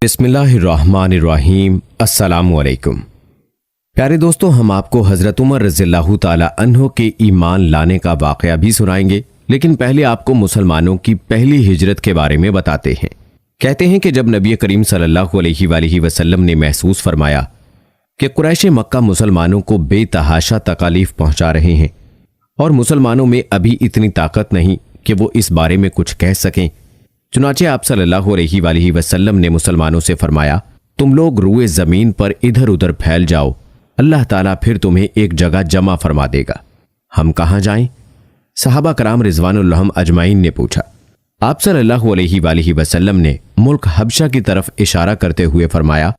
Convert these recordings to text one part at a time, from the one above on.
بسم اللہ الرحمن الرحیم۔ السلام علیکم پیارے دوستو، ہم آپ کو حضرت عمر رضی اللہ تعالی عنہ کے ایمان لانے کا واقعہ بھی سنائیں گے، لیکن پہلے آپ کو مسلمانوں کی پہلی ہجرت کے بارے میں بتاتے ہیں۔ کہتے ہیں کہ جب نبی کریم صلی اللہ علیہ وآلہ وسلم نے محسوس فرمایا کہ قریش مکہ مسلمانوں کو بے تحاشا تکالیف پہنچا رہے ہیں اور مسلمانوں میں ابھی اتنی طاقت نہیں کہ وہ اس بارے میں کچھ کہہ سکیں، چنانچہ آپ صلی اللہ علیہ وآلہ وسلم نے مسلمانوں سے فرمایا، تم لوگ روئے زمین پر ادھر ادھر پھیل جاؤ، اللہ تعالیٰ پھر تمہیں ایک جگہ جمع فرما دے گا۔ ہم کہاں جائیں؟ صحابہ کرام رضوان اللہ اجمعین نے پوچھا۔ آپ صلی اللہ علیہ وآلہ وسلم نے ملک حبشہ کی طرف اشارہ کرتے ہوئے فرمایا،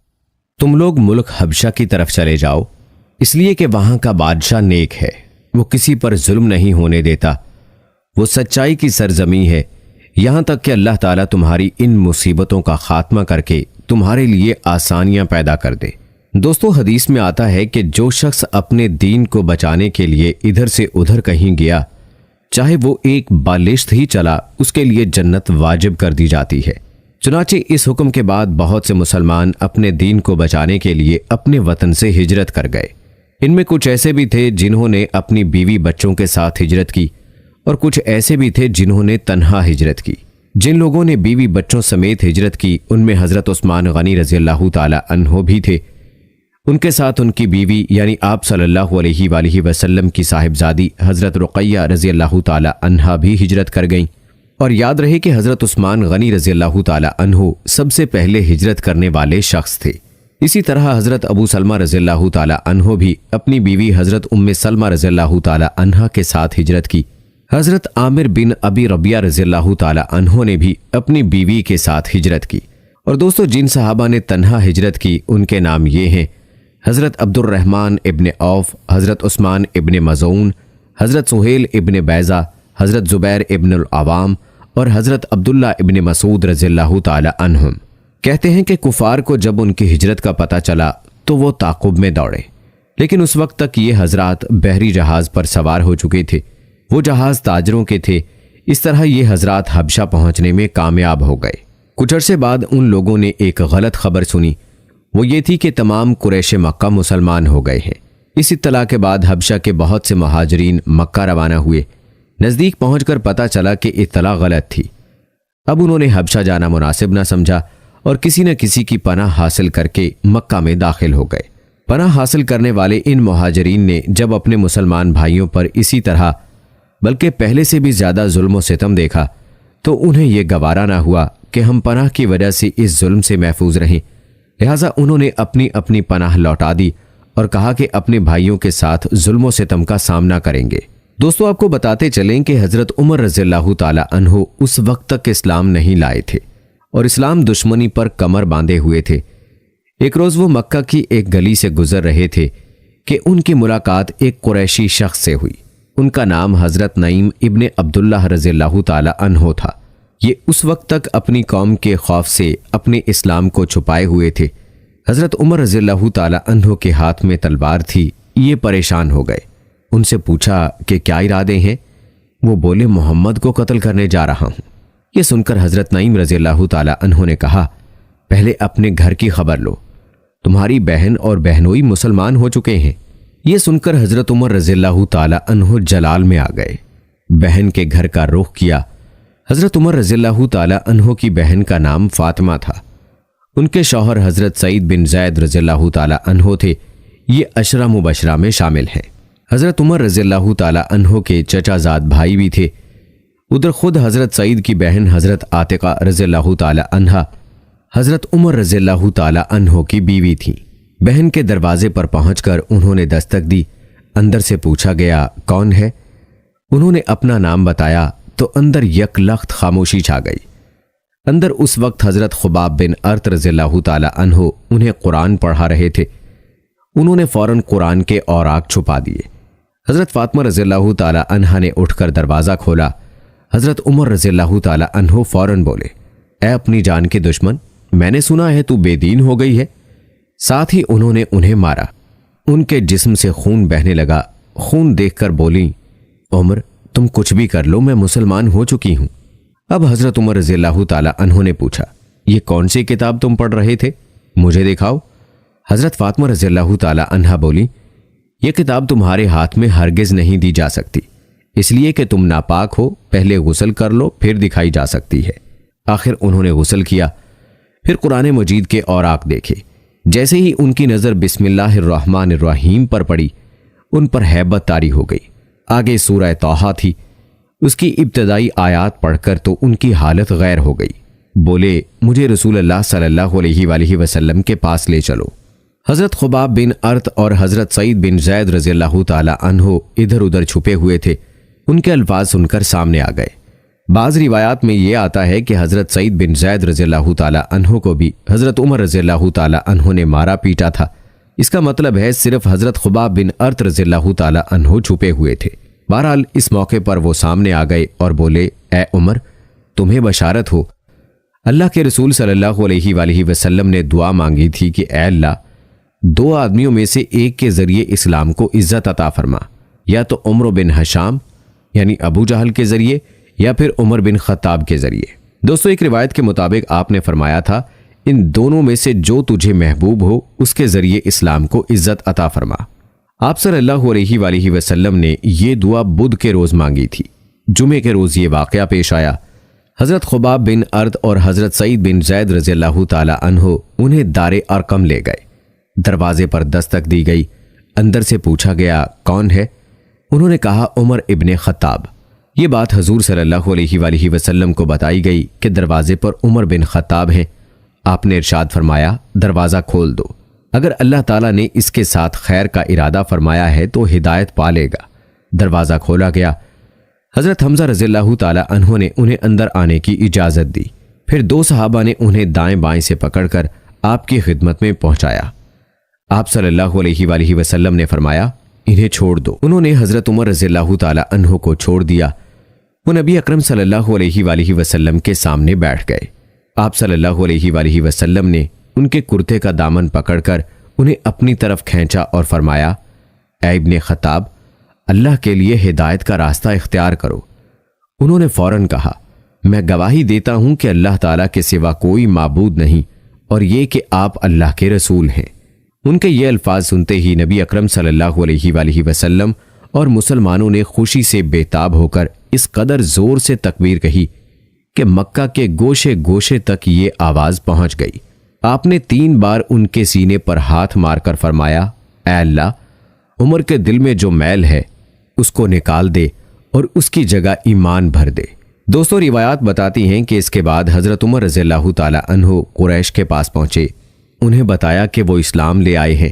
تم لوگ ملک حبشہ کی طرف چلے جاؤ، اس لیے کہ وہاں کا بادشاہ نیک ہے، وہ کسی پر ظلم نہیں ہونے دیتا، وہ سچائی کی سرزمین ہے، یہاں تک کہ اللہ تعالیٰ تمہاری ان مصیبتوں کا خاتمہ کر کے تمہارے لیے آسانیاں پیدا کر دے۔ دوستو، حدیث میں آتا ہے کہ جو شخص اپنے دین کو بچانے کے لیے ادھر سے ادھر کہیں گیا، چاہے وہ ایک بالشت ہی چلا، اس کے لیے جنت واجب کر دی جاتی ہے۔ چنانچہ اس حکم کے بعد بہت سے مسلمان اپنے دین کو بچانے کے لیے اپنے وطن سے ہجرت کر گئے۔ ان میں کچھ ایسے بھی تھے جنہوں نے اپنی بیوی بچوں کے ساتھ ہجرت کی، اور کچھ ایسے بھی تھے جنہوں نے تنہا ہجرت کی۔ جن لوگوں نے بیوی بچوں سمیت ہجرت کی، ان میں حضرت عثمان غنی رضی اللہ تعالی عنہ بھی تھے۔ ان کے ساتھ ان کی بیوی یعنی آپ صلی اللہ علیہ وآلہ وسلم کی صاحبزادی حضرت رقیہ رضی اللہ تعالی عنہا بھی ہجرت کر گئیں۔ اور یاد رہے کہ حضرت عثمان غنی رضی اللہ تعالی عنہ سب سے پہلے ہجرت کرنے والے شخص تھے۔ اسی طرح حضرت ابو سلمہ رضی اللہ تعالی عنہ بھی اپنی بیوی حضرت ام سلمہ رضی اللہ تعالی عنہا کے ساتھ ہجرت کی۔ حضرت عامر بن ابی ربیعہ رضی اللہ تعالی عنہ نے بھی اپنی بیوی کے ساتھ ہجرت کی۔ اور دوستو، جن صحابہ نے تنہا ہجرت کی ان کے نام یہ ہیں: حضرت عبد الرحمن ابن عوف، حضرت عثمان ابن مظعون، حضرت سہیل ابن بیضہ، حضرت زبیر ابن العوام اور حضرت عبداللہ ابن مسعود رضی اللہ تعالی عنہم۔ کہتے ہیں کہ کفار کو جب ان کی ہجرت کا پتہ چلا تو وہ تعاقب میں دوڑے، لیکن اس وقت تک یہ حضرات بحری جہاز پر سوار ہو چکے تھے، وہ جہاز تاجروں کے تھے۔ اس طرح یہ حضرات حبشہ پہنچنے میں کامیاب ہو گئے۔ کچھ عرصے بعد ان لوگوں نے ایک غلط خبر سنی، وہ یہ تھی کہ تمام قریش مکہ مسلمان ہو گئے ہیں۔ اس اطلاع کے بعد حبشہ کے بہت سے مہاجرین مکہ روانہ ہوئے۔ نزدیک پہنچ کر پتہ چلا کہ اطلاع غلط تھی۔ اب انہوں نے حبشہ جانا مناسب نہ سمجھا اور کسی نہ کسی کی پناہ حاصل کر کے مکہ میں داخل ہو گئے۔ پناہ حاصل کرنے والے ان مہاجرین نے جب اپنے مسلمان بھائیوں پر اسی طرح بلکہ پہلے سے بھی زیادہ ظلم و ستم دیکھا تو انہیں یہ گوارا نہ ہوا کہ ہم پناہ کی وجہ سے اس ظلم سے محفوظ رہیں، لہٰذا انہوں نے اپنی اپنی پناہ لوٹا دی اور کہا کہ اپنے بھائیوں کے ساتھ ظلم و ستم کا سامنا کریں گے۔ دوستو، آپ کو بتاتے چلیں کہ حضرت عمر رضی اللہ تعالی عنہ اس وقت تک اسلام نہیں لائے تھے اور اسلام دشمنی پر کمر باندھے ہوئے تھے۔ ایک روز وہ مکہ کی ایک گلی سے گزر رہے تھے کہ ان کی ملاقات ایک قریشی شخص سے ہوئی۔ ان کا نام حضرت نعیم ابن عبداللہ رضی اللہ تعالی عنہ تھا۔ یہ اس وقت تک اپنی قوم کے خوف سے اپنے اسلام کو چھپائے ہوئے تھے۔ حضرت عمر رضی اللہ تعالی عنہ کے ہاتھ میں تلوار تھی، یہ پریشان ہو گئے۔ ان سے پوچھا کہ کیا ارادے ہیں؟ وہ بولے، محمد کو قتل کرنے جا رہا ہوں۔ یہ سن کر حضرت نعیم رضی اللہ تعالی عنہ نے کہا، پہلے اپنے گھر کی خبر لو، تمہاری بہن اور بہنوئی مسلمان ہو چکے ہیں۔ یہ سن کر حضرت عمر رضی اللہ تعالی عنہ جلال میں آ گئے، بہن کے گھر کا رخ کیا۔ حضرت عمر رضی اللہ تعالی عنہ کی بہن کا نام فاطمہ تھا، ان کے شوہر حضرت سعید بن زید رضی اللہ تعالی عنہ تھے، یہ عشرہ مبشرہ میں شامل ہیں۔ حضرت عمر رضی اللہ تعالی عنہ کے چچا زاد بھائی بھی تھے۔ ادھر خود حضرت سعید کی بہن حضرت عاتقہ رضی اللہ تعالی عنہا حضرت عمر رضی اللہ تعالی عنہ کی بیوی تھیں۔ بہن کے دروازے پر پہنچ کر انہوں نے دستک دی، اندر سے پوچھا گیا، کون ہے؟ انہوں نے اپنا نام بتایا تو اندر یک لخت خاموشی چھا گئی۔ اندر اس وقت حضرت خباب بن ارت رضی اللہ تعالی عنہ انہیں قرآن پڑھا رہے تھے۔ انہوں نے فوراً قرآن کے اوراق چھپا دیے۔ حضرت فاطمہ رضی اللہ تعالی عنہا نے اٹھ کر دروازہ کھولا۔ حضرت عمر رضی اللہ تعالی عنہ فوراً بولے، اے اپنی جان کے دشمن، میں نے سنا ہے تو بے دین ہو گئی ہے۔ ساتھ ہی انہوں نے انہیں مارا، ان کے جسم سے خون بہنے لگا۔ خون دیکھ کر بولیں، عمر تم کچھ بھی کر لو، میں مسلمان ہو چکی ہوں۔ اب حضرت عمر رضی اللہ تعالی عنہ نے پوچھا، یہ کون سی کتاب تم پڑھ رہے تھے؟ مجھے دکھاؤ۔ حضرت فاطمہ رضی اللہ تعالی عنہا بولی، یہ کتاب تمہارے ہاتھ میں ہرگز نہیں دی جا سکتی، اس لیے کہ تم ناپاک ہو، پہلے غسل کر لو پھر دکھائی جا سکتی ہے۔ آخر انہوں نے غسل کیا، پھر قرآن مجید کے اوراق دیکھے۔ جیسے ہی ان کی نظر بسم اللہ الرحمن الرحیم پر پڑی، ان پر ہیبت طاری ہو گئی۔ آگے سورہ طٰہٰ تھی، اس کی ابتدائی آیات پڑھ کر تو ان کی حالت غیر ہو گئی۔ بولے، مجھے رسول اللہ صلی اللہ علیہ وآلہ وسلم کے پاس لے چلو۔ حضرت خباب بن ارت اور حضرت سعید بن زید رضی اللہ تعالی عنہ ادھر ادھر چھپے ہوئے تھے۔ ان کے الفاظ سن کر سامنے آ گئے۔ بعض روایات میں یہ آتا ہے کہ حضرت سعید بن زید رضی اللہ تعالی عنہ کو بھی حضرت عمر رضی اللہ تعالی عنہ نے مارا پیٹا تھا۔ اس کا مطلب ہے صرف حضرت خباب بن ارت رضی اللہ تعالی عنہ چھپے ہوئے تھے۔ بہرحال اس موقع پر وہ سامنے آ گئے اور بولے، اے عمر، تمہیں بشارت ہو، اللہ کے رسول صلی اللہ علیہ وآلہ وسلم نے دعا مانگی تھی کہ اے اللہ، دو آدمیوں میں سے ایک کے ذریعے اسلام کو عزت عطا فرما، یا تو عمرو بن حشام یعنی ابو جہل کے ذریعے، یا پھر عمر بن خطاب کے ذریعے۔ دوستو، ایک روایت کے مطابق آپ نے فرمایا تھا، ان دونوں میں سے جو تجھے محبوب ہو اس کے ذریعے اسلام کو عزت عطا فرما۔ آپ صلی اللہ علیہ وآلہ وسلم نے یہ دعا بدھ کے روز مانگی تھی۔ جمعے کے روز یہ واقعہ پیش آیا۔ حضرت خباب بن ارد اور حضرت سعید بن زید رضی اللہ تعالی عنہ انہیں دار ارقم لے گئے۔ دروازے پر دستک دی گئی، اندر سے پوچھا گیا، کون ہے؟ انہوں نے کہا، عمر ابن خطاب۔ یہ بات حضور صلی اللہ علیہ وآلہ وسلم کو بتائی گئی کہ دروازے پر عمر بن خطاب ہیں۔ آپ نے ارشاد فرمایا، دروازہ کھول دو، اگر اللہ تعالیٰ نے اس کے ساتھ خیر کا ارادہ فرمایا ہے تو ہدایت پا لے گا۔ دروازہ کھولا گیا۔ حضرت حمزہ رضی اللہ تعالی عنہ نے انہیں اندر آنے کی اجازت دی۔ پھر دو صحابہ نے انہیں دائیں بائیں سے پکڑ کر آپ کی خدمت میں پہنچایا۔ آپ صلی اللہ علیہ وآلہ وسلم نے فرمایا، انہیں چھوڑ دو۔ انہوں نے حضرت عمر رضی اللہ تعالی عنہ کو چھوڑ دیا۔ وہ نبی اکرم صلی اللہ علیہ وآلہ وسلم کے سامنے بیٹھ گئے۔ آپ صلی اللہ علیہ وآلہ وسلم نے ان کے کرتے کا دامن پکڑ کر انہیں اپنی طرف کھینچا اور فرمایا، اے ابن خطاب، اللہ کے لیے ہدایت کا راستہ اختیار کرو۔ انہوں نے فوراً کہا، میں گواہی دیتا ہوں کہ اللہ تعالیٰ کے سوا کوئی معبود نہیں، اور یہ کہ آپ اللہ کے رسول ہیں۔ ان کے یہ الفاظ سنتے ہی نبی اکرم صلی اللہ علیہ وآلہ وسلم اور مسلمانوں نے خوشی سے بےتاب ہو کر اس قدر زور سے تکبیر کہی کہ مکہ کے گوشے گوشے تک یہ آواز پہنچ گئی۔ آپ نے 3 بار ان کے سینے پر ہاتھ مار کر فرمایا، اے اللہ، عمر کے دل میں جو میل ہے اس کو نکال دے اور اس کی جگہ ایمان بھر دے۔ دوستو، روایات بتاتی ہیں کہ اس کے بعد حضرت عمر رضی اللہ تعالی عنہ قریش کے پاس پہنچے۔ انہیں بتایا کہ وہ اسلام لے آئے ہیں۔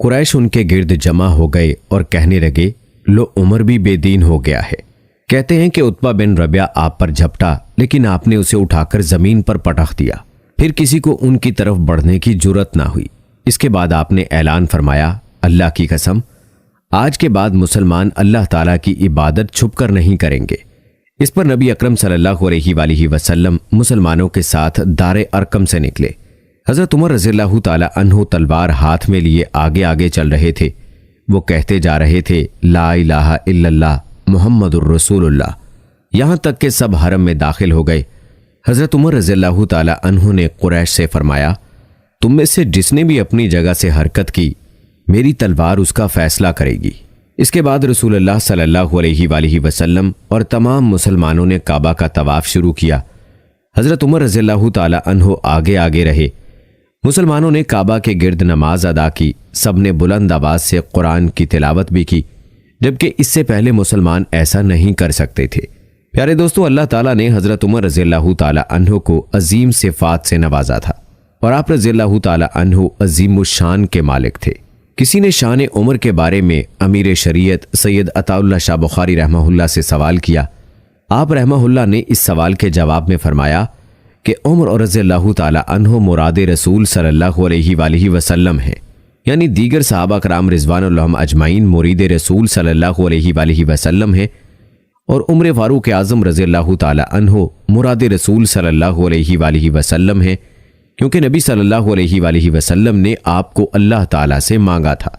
قریش ان کے گرد جمع ہو گئے اور کہنے لگے، لو، عمر بھی بے دین ہو گیا ہے۔ کہتے ہیں کہ عتبہ بن ربیعہ آپ پر جھپٹا، لیکن آپ نے اسے اٹھا کر زمین پر پٹخ دیا۔ پھر کسی کو ان کی طرف بڑھنے کی جرت نہ ہوئی۔ اس کے بعد آپ نے اعلان فرمایا، اللہ کی قسم، آج کے بعد مسلمان اللہ تعالیٰ کی عبادت چھپ کر نہیں کریں گے۔ اس پر نبی اکرم صلی اللہ علیہ وآلہ وسلم مسلمانوں کے ساتھ دار ارقم سے نکلے۔ حضرت عمر رضی اللہ تعالی عنہ تلوار ہاتھ میں لیے آگے آگے چل رہے تھے۔ وہ کہتے جا رہے تھے، لا الہ الا اللہ محمد الرسول اللہ، یہاں تک کہ سب حرم میں داخل ہو گئے۔ حضرت عمر رضی اللہ تعالی عنہ نے قریش سے فرمایا، تم میں سے جس نے بھی اپنی جگہ سے حرکت کی، میری تلوار اس کا فیصلہ کرے گی۔ اس کے بعد رسول اللہ صلی اللہ علیہ وآلہ وسلم اور تمام مسلمانوں نے کعبہ کا طواف شروع کیا۔ حضرت عمر رضی اللہ تعالی عنہ آگے آگے رہے۔ مسلمانوں نے کعبہ کے گرد نماز ادا کی۔ سب نے بلند آواز سے قرآن کی تلاوت بھی کی، جبکہ اس سے پہلے مسلمان ایسا نہیں کر سکتے تھے۔ پیارے دوستو، اللہ تعالیٰ نے حضرت عمر رضی اللہ تعالی عنہ کو عظیم صفات سے نوازا تھا، اور آپ رضی اللہ تعالی عنہ عظیم الشان کے مالک تھے۔ کسی نے شان عمر کے بارے میں امیر شریعت سید عطا اللہ شاہ بخاری رحمہ اللہ سے سوال کیا۔ آپ رحمہ اللہ نے اس سوال کے جواب میں فرمایا کہ عمر اور رضی اللہ تعالی عنہ مراد رسول صلی اللہ علیہ وآلہ وسلم ہیں، یعنی دیگر صحابہ کرام رضوان اللہ اجمعین مرید رسول صلی اللہ علیہ وآلہ وسلم ہیں، اور عمر فاروق اعظم رضی اللہ تعالی عنہ مراد رسول صلی اللہ علیہ وآلہ وسلم ہیں، کیونکہ نبی صلی اللہ علیہ وآلہ وسلم نے آپ کو اللہ تعالیٰ سے مانگا تھا۔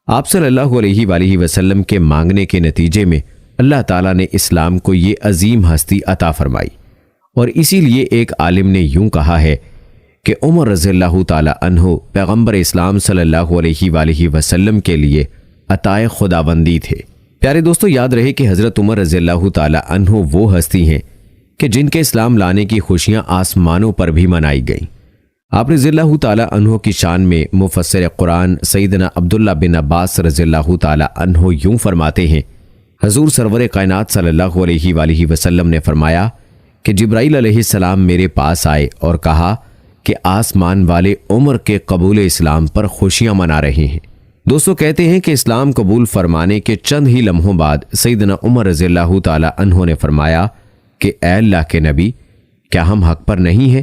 آپ صلی اللہ علیہ وآلہ وسلم کے مانگنے کے نتیجے میں اللہ تعالیٰ نے اسلام کو یہ عظیم ہستی عطا فرمائی، اور اسی لیے ایک عالم نے یوں کہا ہے کہ عمر رضی اللہ تعالی عنہ پیغمبر اسلام صلی اللہ علیہ وآلہ وسلم کے لیے عطائے خداوندی تھے۔ پیارے دوستو، یاد رہے کہ حضرت عمر رضی اللہ تعالی عنہ وہ ہستی ہیں کہ جن کے اسلام لانے کی خوشیاں آسمانوں پر بھی منائی گئیں۔ آپ رضی اللہ تعالی عنہ کی شان میں مفسر قرآن سیدنا عبداللہ بن عباس رضی اللہ تعالی عنہ یوں فرماتے ہیں، حضور سرور کائنات صلی اللہ علیہ وآلہ وسلم نے فرمایا کہ جبرائیل علیہ السلام میرے پاس آئے اور کہا کہ آسمان والے عمر کے قبول اسلام پر خوشیاں منا رہے ہیں۔ دوستو، کہتے ہیں کہ اسلام قبول فرمانے کے چند ہی لمحوں بعد سیدنا عمر رضی اللہ تعالی عنہ نے فرمایا کہ اے اللہ کے نبی، کیا ہم حق پر نہیں ہیں؟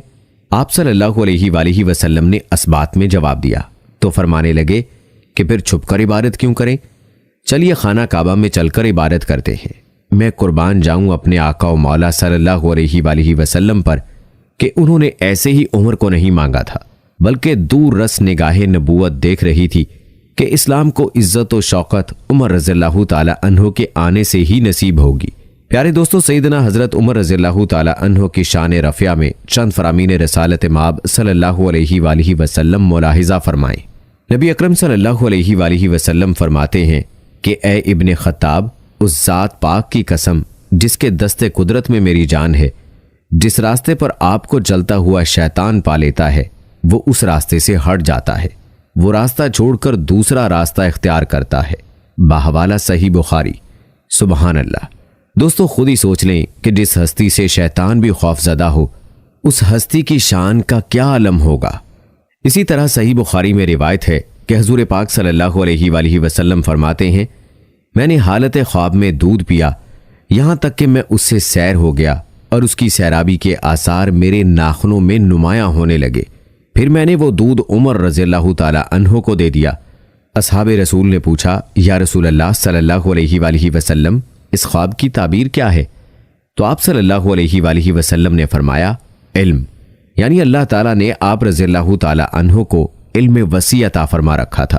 آپ صلی اللہ علیہ وآلہ وسلم نے اس بات میں جواب دیا تو فرمانے لگے کہ پھر چھپ کر عبادت کیوں کریں؟ چلیے خانہ کعبہ میں چل کر عبادت کرتے ہیں۔ میں قربان جاؤں اپنے آقا و مولا صلی اللہ علیہ وآلہ وسلم پر کہ انہوں نے ایسے ہی عمر کو نہیں مانگا تھا، بلکہ دور رس نگاہ نبوت دیکھ رہی تھی کہ اسلام کو عزت و شوکت عمر رضی اللہ تعالی عنہ کے آنے سے ہی نصیب ہوگی۔ پیارے دوستو، سیدنا حضرت عمر رضی اللہ تعالی عنہ کی شان رفیع میں چند فرامین رسالت مآب صلی اللہ علیہ وآلہ وسلم ملاحظہ فرمائیں۔ نبی اکرم صلی اللہ علیہ وآلہ وسلم فرماتے ہیں کہ اے ابن خطاب، اس ذات پاک کی قسم جس کے دست قدرت میں میری جان ہے، جس راستے پر آپ کو جلتا ہوا شیطان پا لیتا ہے وہ اس راستے سے ہٹ جاتا ہے، وہ راستہ چھوڑ کر دوسرا راستہ اختیار کرتا ہے۔ بحوالہ صحیح بخاری۔ سبحان اللہ۔ دوستو، خود ہی سوچ لیں کہ جس ہستی سے شیطان بھی خوف زدہ ہو، اس ہستی کی شان کا کیا عالم ہوگا۔ اسی طرح صحیح بخاری میں روایت ہے کہ حضور پاک صلی اللہ علیہ وآلہ وسلم فرماتے ہیں، میں نے حالت خواب میں دودھ پیا یہاں تک کہ میں اس سے سیر ہو گیا اور اس کی سیرابی کے آثار میرے ناخنوں میں نمایاں ہونے لگے۔ پھر میں نے وہ دودھ عمر رضی اللہ تعالی عنہ کو دے دیا۔ اصحاب رسول نے پوچھا، یا رسول اللہ صلی اللہ علیہ وآلہ وسلم، اس خواب کی تعبیر کیا ہے؟ تو آپ صلی اللہ علیہ وآلہ وسلم نے فرمایا، علم، یعنی اللہ تعالیٰ نے آپ رضی اللہ تعالی عنہ کو علم وسیع عطا فرما رکھا تھا۔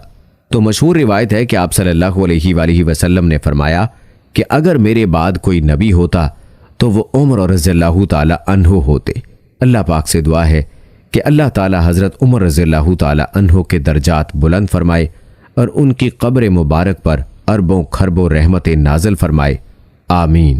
تو مشہور روایت ہے کہ آپ صلی اللہ علیہ وآلہ وسلم نے فرمایا کہ اگر میرے بعد کوئی نبی ہوتا تو وہ عمر رضی اللہ تعالی عنہ ہوتے۔ اللہ پاک سے دعا ہے کہ اللہ تعالی حضرت عمر رضی اللہ تعالی عنہ کے درجات بلند فرمائے اور ان کی قبر مبارک پر اربوں کھربوں رحمت نازل فرمائے، آمین۔